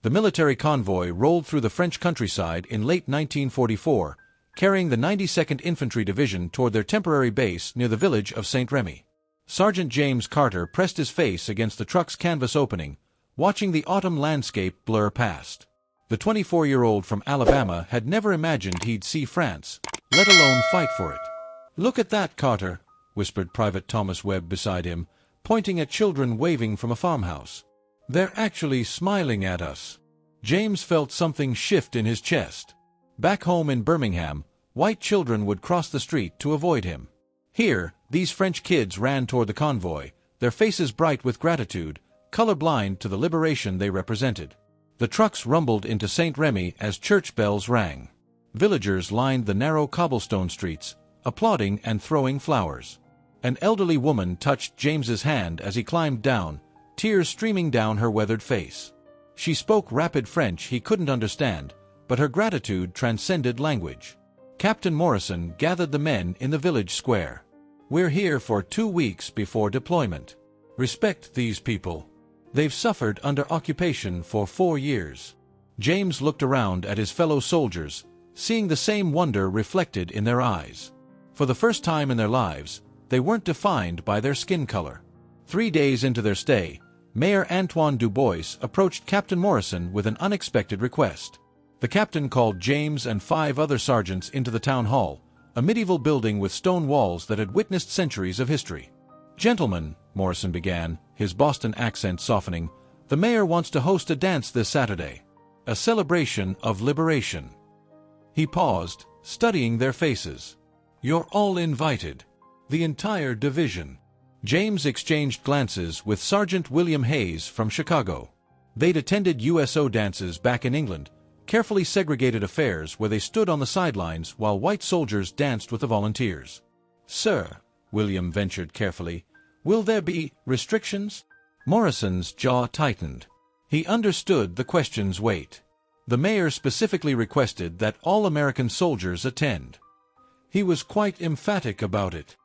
The military convoy rolled through the French countryside in late 1944, carrying the 92nd Infantry Division toward their temporary base near the village of St. Remy. Sergeant James Carter pressed his face against the truck's canvas opening, watching the autumn landscape blur past. The 24-year-old from Alabama had never imagined he'd see France, let alone fight for it. "Look at that, Carter," whispered Private Thomas Webb beside him, pointing at children waving from a farmhouse. "They're actually smiling at us." James felt something shift in his chest. Back home in Birmingham, white children would cross the street to avoid him. Here, these French kids ran toward the convoy, their faces bright with gratitude, colorblind to the liberation they represented. The trucks rumbled into St. Remy as church bells rang. Villagers lined the narrow cobblestone streets, applauding and throwing flowers. An elderly woman touched James's hand as he climbed down, tears streaming down her weathered face. She spoke rapid French he couldn't understand, but her gratitude transcended language. Captain Morrison gathered the men in the village square. "We're here for 2 weeks before deployment. Respect these people. They've suffered under occupation for 4 years." James looked around at his fellow soldiers, seeing the same wonder reflected in their eyes. For the first time in their lives, they weren't defined by their skin color. 3 days into their stay, Mayor Antoine Dubois approached Captain Morrison with an unexpected request. The captain called James and 5 other sergeants into the town hall, a medieval building with stone walls that had witnessed centuries of history. "Gentlemen," Morrison began, his Boston accent softening, "the mayor wants to host a dance this Saturday. A celebration of liberation." He paused, studying their faces. "You're all invited. The entire division." James exchanged glances with Sergeant William Hayes from Chicago. They'd attended USO dances back in England, carefully segregated affairs where they stood on the sidelines while white soldiers danced with the volunteers. "Sir," William ventured carefully, "will there be restrictions?" Morrison's jaw tightened. He understood the question's weight. The mayor specifically requested that all American soldiers attend. He was quite emphatic about it.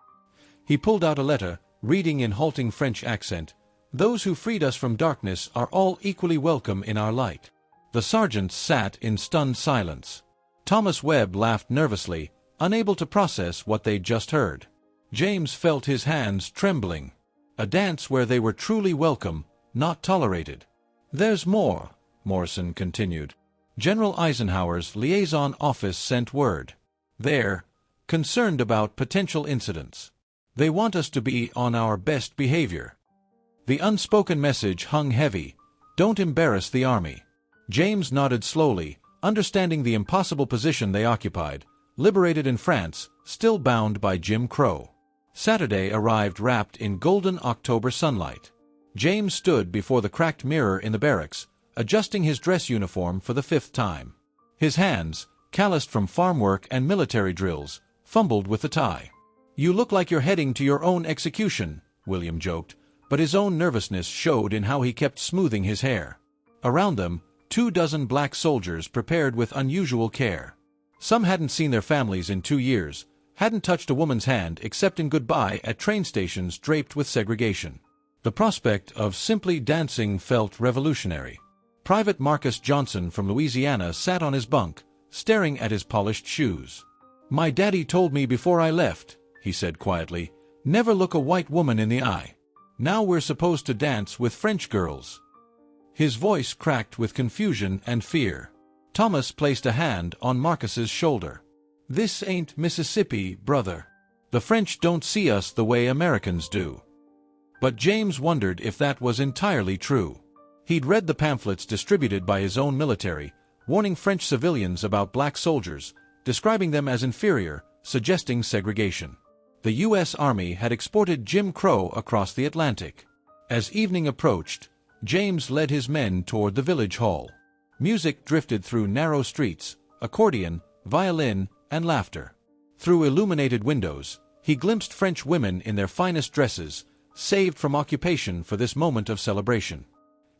He pulled out a letter, reading in halting French accent, "Those who freed us from darkness are all equally welcome in our light." The sergeants sat in stunned silence. Thomas Webb laughed nervously, unable to process what they'd just heard. James felt his hands trembling. A dance where they were truly welcome, not tolerated. "There's more," Morrison continued. "General Eisenhower's liaison office sent word. They're concerned about potential incidents. They want us to be on our best behavior." The unspoken message hung heavy. "Don't embarrass the army." James nodded slowly, understanding the impossible position they occupied, liberated in France, still bound by Jim Crow. Saturday arrived wrapped in golden October sunlight. James stood before the cracked mirror in the barracks, adjusting his dress uniform for the 5th time. His hands, calloused from farm work and military drills, fumbled with the tie. "You look like you're heading to your own execution," William joked, but his own nervousness showed in how he kept smoothing his hair. Around them, 24 black soldiers prepared with unusual care. Some hadn't seen their families in 2 years, hadn't touched a woman's hand except in goodbye at train stations draped with segregation. The prospect of simply dancing felt revolutionary. Private Marcus Johnson from Louisiana sat on his bunk, staring at his polished shoes. "My daddy told me before I left," he said quietly, "never look a white woman in the eye. Now we're supposed to dance with French girls." His voice cracked with confusion and fear. Thomas placed a hand on Marcus's shoulder. "This ain't Mississippi, brother. The French don't see us the way Americans do." But James wondered if that was entirely true. He'd read the pamphlets distributed by his own military, warning French civilians about black soldiers, describing them as inferior, suggesting segregation. The U.S. Army had exported Jim Crow across the Atlantic. As evening approached, James led his men toward the village hall. Music drifted through narrow streets, accordion, violin, and laughter. Through illuminated windows, he glimpsed French women in their finest dresses, saved from occupation for this moment of celebration.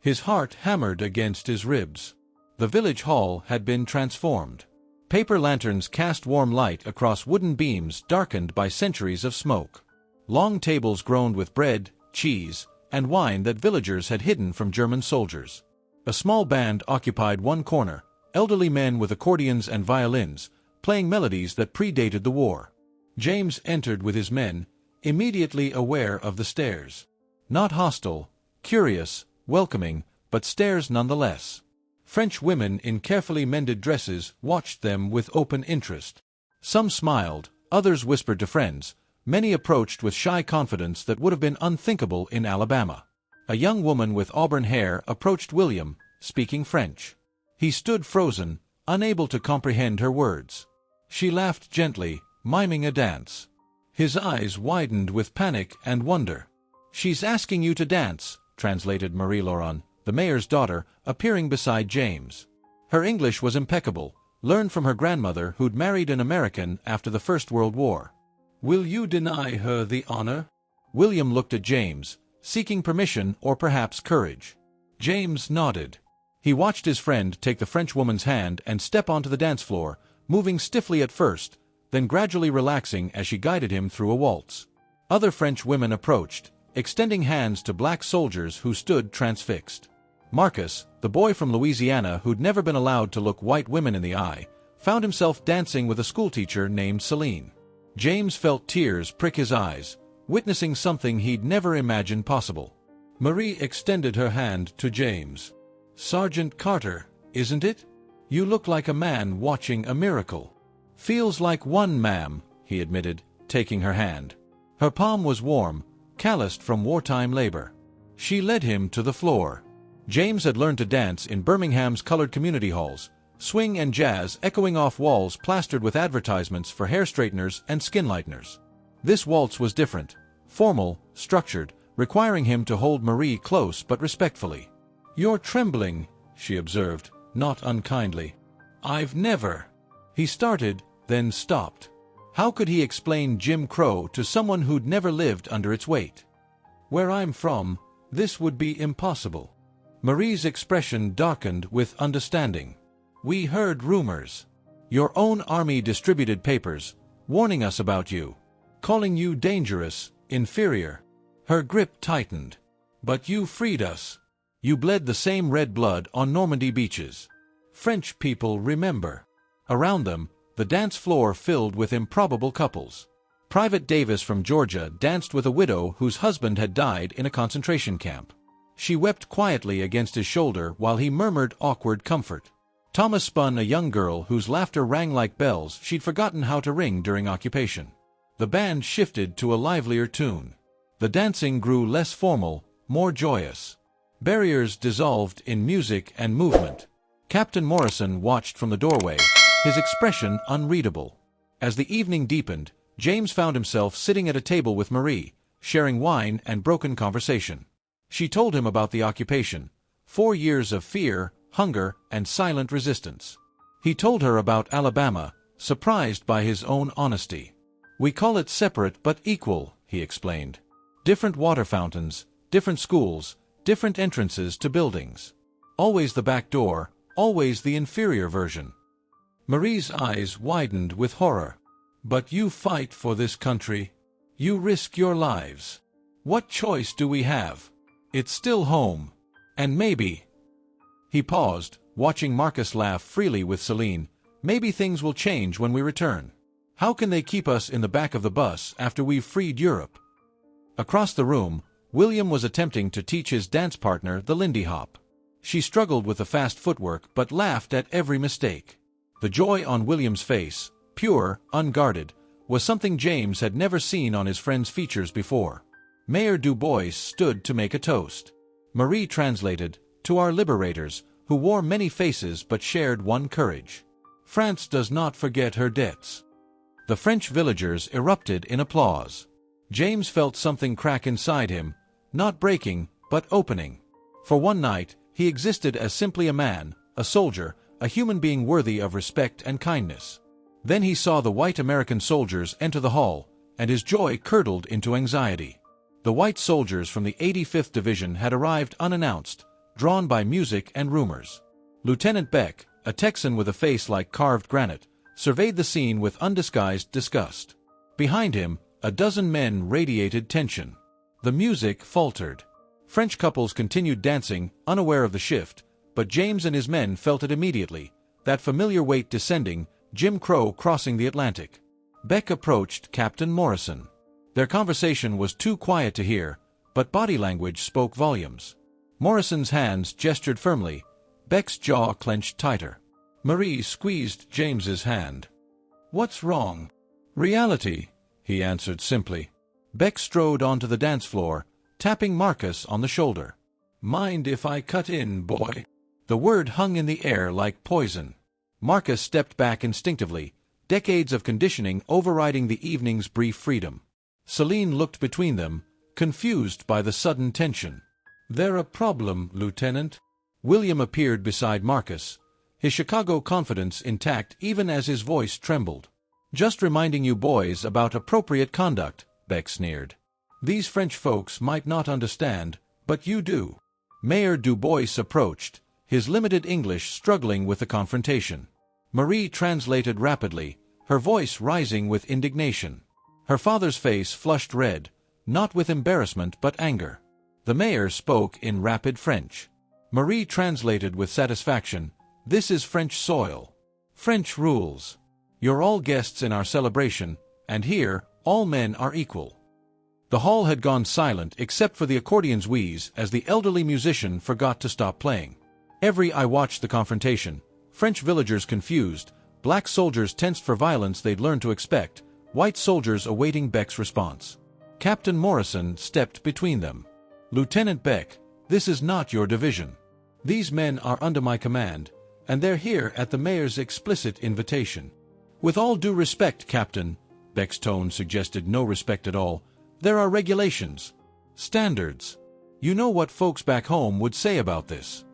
His heart hammered against his ribs. The village hall had been transformed. Paper lanterns cast warm light across wooden beams darkened by centuries of smoke. Long tables groaned with bread, cheese, and wine that villagers had hidden from German soldiers. A small band occupied one corner, elderly men with accordions and violins, playing melodies that predated the war. James entered with his men, immediately aware of the stares. Not hostile, curious, welcoming, but stares nonetheless. French women in carefully mended dresses watched them with open interest. Some smiled, others whispered to friends, many approached with shy confidence that would have been unthinkable in Alabama. A young woman with auburn hair approached William, speaking French. He stood frozen, unable to comprehend her words. She laughed gently, miming a dance. His eyes widened with panic and wonder. "She's asking you to dance," translated Marie Laurent, the mayor's daughter, appearing beside James. Her English was impeccable, learned from her grandmother who'd married an American after the First World War. "Will you deny her the honor?" William looked at James, seeking permission or perhaps courage. James nodded. He watched his friend take the Frenchwoman's hand and step onto the dance floor, moving stiffly at first, then gradually relaxing as she guided him through a waltz. Other French women approached, extending hands to black soldiers who stood transfixed. Marcus, the boy from Louisiana who'd never been allowed to look white women in the eye, found himself dancing with a schoolteacher named Celine. James felt tears prick his eyes, witnessing something he'd never imagined possible. Marie extended her hand to James. "Sergeant Carter, isn't it? You look like a man watching a miracle." "Feels like one, ma'am," he admitted, taking her hand. Her palm was warm, calloused from wartime labor. She led him to the floor. James had learned to dance in Birmingham's colored community halls, swing and jazz echoing off walls plastered with advertisements for hair straighteners and skin lighteners. This waltz was different, formal, structured, requiring him to hold Marie close but respectfully. "You're trembling," she observed, not unkindly. "I've never—" He started, then stopped. How could he explain Jim Crow to someone who'd never lived under its weight? "Where I'm from, this would be impossible." Marie's expression darkened with understanding. "We heard rumors. Your own army distributed papers, warning us about you, calling you dangerous, inferior." Her grip tightened. "But you freed us. You bled the same red blood on Normandy beaches. French people remember." Around them, the dance floor filled with improbable couples. Private Davis from Georgia danced with a widow whose husband had died in a concentration camp. She wept quietly against his shoulder while he murmured awkward comfort. Thomas spun a young girl whose laughter rang like bells she'd forgotten how to ring during occupation. The band shifted to a livelier tune. The dancing grew less formal, more joyous. Barriers dissolved in music and movement. Captain Morrison watched from the doorway, his expression unreadable. As the evening deepened, James found himself sitting at a table with Marie, sharing wine and broken conversation. She told him about the occupation, 4 years of fear, hunger, and silent resistance. He told her about Alabama, surprised by his own honesty. "We call it separate but equal," he explained. "Different water fountains, different schools, different entrances to buildings. Always the back door, always the inferior version." Marie's eyes widened with horror. "But you fight for this country. You risk your lives. What choice do we have? It's still home. And maybe—" He paused, watching Marcus laugh freely with Celine. "Maybe things will change when we return. How can they keep us in the back of the bus after we've freed Europe?" Across the room, William was attempting to teach his dance partner the Lindy Hop. She struggled with the fast footwork but laughed at every mistake. The joy on William's face, pure, unguarded, was something James had never seen on his friend's features before. Mayor Du Bois stood to make a toast. Marie translated, "To our liberators, who wore many faces but shared one courage. France does not forget her debts." The French villagers erupted in applause. James felt something crack inside him, not breaking, but opening. For one night, he existed as simply a man, a soldier, a human being worthy of respect and kindness. Then he saw the white American soldiers enter the hall, and his joy curdled into anxiety. The white soldiers from the 85th Division had arrived unannounced, drawn by music and rumors. Lieutenant Beck, a Texan with a face like carved granite, surveyed the scene with undisguised disgust. Behind him, a dozen men radiated tension. The music faltered. French couples continued dancing, unaware of the shift, but James and his men felt it immediately, that familiar weight descending, Jim Crow crossing the Atlantic. Beck approached Captain Morrison. Their conversation was too quiet to hear, but body language spoke volumes. Morrison's hands gestured firmly, Beck's jaw clenched tighter. Marie squeezed James's hand. "What's wrong?" "Reality," he answered simply. Beck strode onto the dance floor, tapping Marcus on the shoulder. "Mind if I cut in, boy?" The word hung in the air like poison. Marcus stepped back instinctively, decades of conditioning overriding the evening's brief freedom. Celine looked between them, confused by the sudden tension. "There a problem, Lieutenant?" William appeared beside Marcus, his Chicago confidence intact even as his voice trembled. "Just reminding you boys about appropriate conduct," Beck sneered. "These French folks might not understand, but you do." Mayor Dubois approached, his limited English struggling with the confrontation. Marie translated rapidly, her voice rising with indignation. Her father's face flushed red, not with embarrassment but anger. The mayor spoke in rapid French. Marie translated with satisfaction, "This is French soil. French rules. You're all guests in our celebration, and here, all men are equal." The hall had gone silent except for the accordion's wheeze as the elderly musician forgot to stop playing. Every eye watched the confrontation, French villagers confused, black soldiers tensed for violence they'd learned to expect, white soldiers awaiting Beck's response. Captain Morrison stepped between them. "Lieutenant Beck, this is not your division. These men are under my command, and they're here at the mayor's explicit invitation." "With all due respect, Captain," Beck's tone suggested no respect at all, "there are regulations. Standards. You know what folks back home would say about this."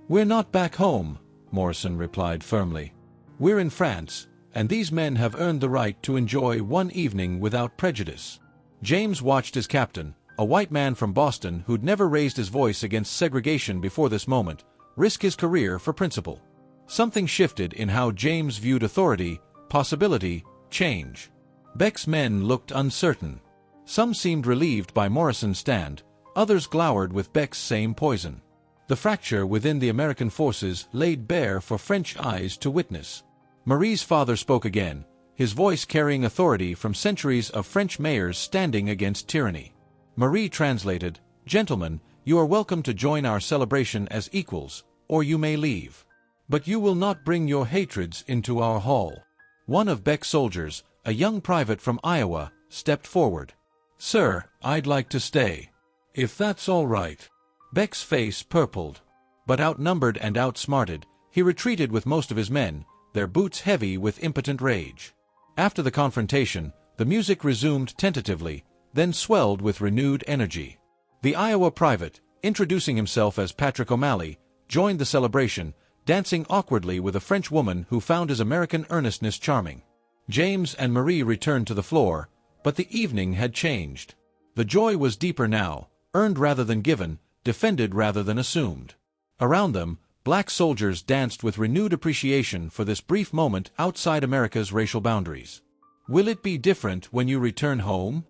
"We're not back home," Morrison replied firmly. "We're in France, and these men have earned the right to enjoy one evening without prejudice." James watched his captain, a white man from Boston who'd never raised his voice against segregation before this moment, risk his career for principle. Something shifted in how James viewed authority, possibility, change. Beck's men looked uncertain. Some seemed relieved by Morrison's stand, others glowered with Beck's same poison. The fracture within the American forces laid bare for French eyes to witness. Marie's father spoke again, his voice carrying authority from centuries of French mayors standing against tyranny. Marie translated, "Gentlemen, you are welcome to join our celebration as equals, or you may leave. But you will not bring your hatreds into our hall." One of Beck's soldiers, a young private from Iowa, stepped forward. "Sir, I'd like to stay. If that's all right." Beck's face purpled. But outnumbered and outsmarted, he retreated with most of his men, their boots heavy with impotent rage. After the confrontation, the music resumed tentatively, then swelled with renewed energy. The Iowa private, introducing himself as Patrick O'Malley, joined the celebration, dancing awkwardly with a French woman who found his American earnestness charming. James and Marie returned to the floor, but the evening had changed. The joy was deeper now, earned rather than given, defended rather than assumed. Around them, black soldiers danced with renewed appreciation for this brief moment outside America's racial boundaries. "Will it be different when you return home?"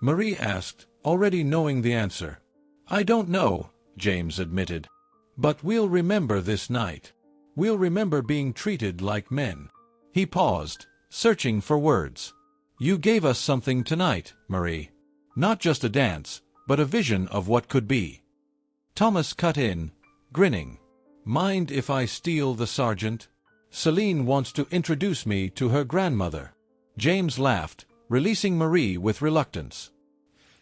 Marie asked, already knowing the answer. "I don't know," James admitted. "But we'll remember this night. We'll remember being treated like men." He paused, searching for words. "You gave us something tonight, Marie. Not just a dance, but a vision of what could be." Thomas cut in, grinning. "Mind if I steal the sergeant? Celine wants to introduce me to her grandmother." James laughed, releasing Marie with reluctance.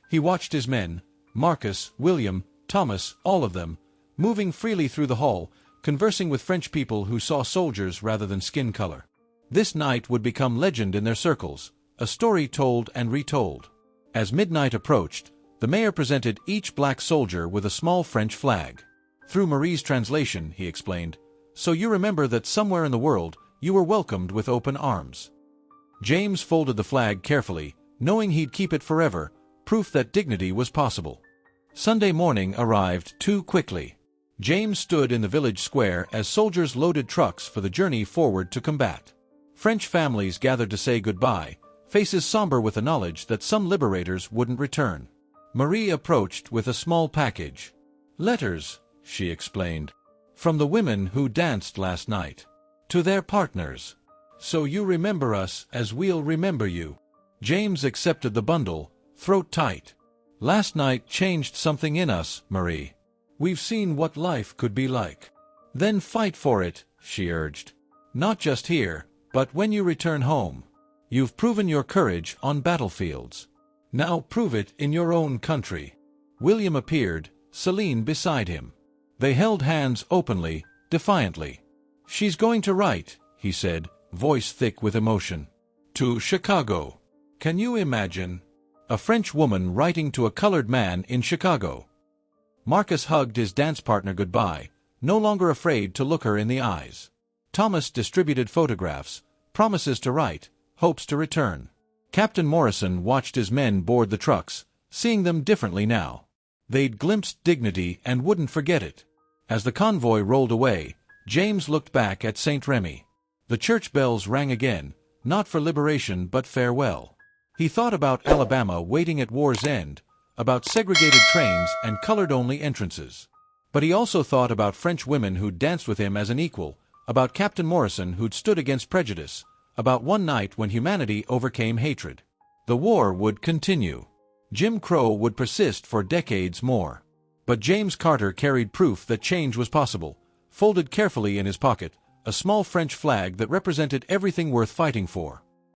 He watched his men, Marcus, William, Thomas, all of them, moving freely through the hall, conversing with French people who saw soldiers rather than skin color. This night would become legend in their circles, a story told and retold. As midnight approached, the mayor presented each black soldier with a small French flag. Through Marie's translation, he explained, "So you remember that somewhere in the world, you were welcomed with open arms." James folded the flag carefully, knowing he'd keep it forever, proof that dignity was possible. Sunday morning arrived too quickly. James stood in the village square as soldiers loaded trucks for the journey forward to combat. French families gathered to say goodbye, faces somber with the knowledge that some liberators wouldn't return. Marie approached with a small package. "Letters," she explained. From the women who danced last night to their partners. So you remember us as we'll remember you. James accepted the bundle, throat tight. Last night changed something in us, Marie. We've seen what life could be like. Then fight for it, she urged. Not just here, but when you return home. You've proven your courage on battlefields. Now prove it in your own country. William appeared, Celine beside him. They held hands openly, defiantly. She's going to write, he said, voice thick with emotion. To Chicago. Can you imagine? A French woman writing to a colored man in Chicago. Marcus hugged his dance partner goodbye, no longer afraid to look her in the eyes. Thomas distributed photographs, promises to write, hopes to return. Captain Morrison watched his men board the trucks, seeing them differently now. They'd glimpsed dignity and wouldn't forget it. As the convoy rolled away, James looked back at St. Remy. The church bells rang again, not for liberation but farewell. He thought about Alabama waiting at war's end, about segregated trains and colored-only entrances. But he also thought about French women who'd danced with him as an equal, about Captain Morrison who'd stood against prejudice, about one night when humanity overcame hatred. The war would continue. Jim Crow would persist for decades more. But James Carter carried proof that change was possible, folded carefully in his pocket, a small French flag that represented everything worth fighting for.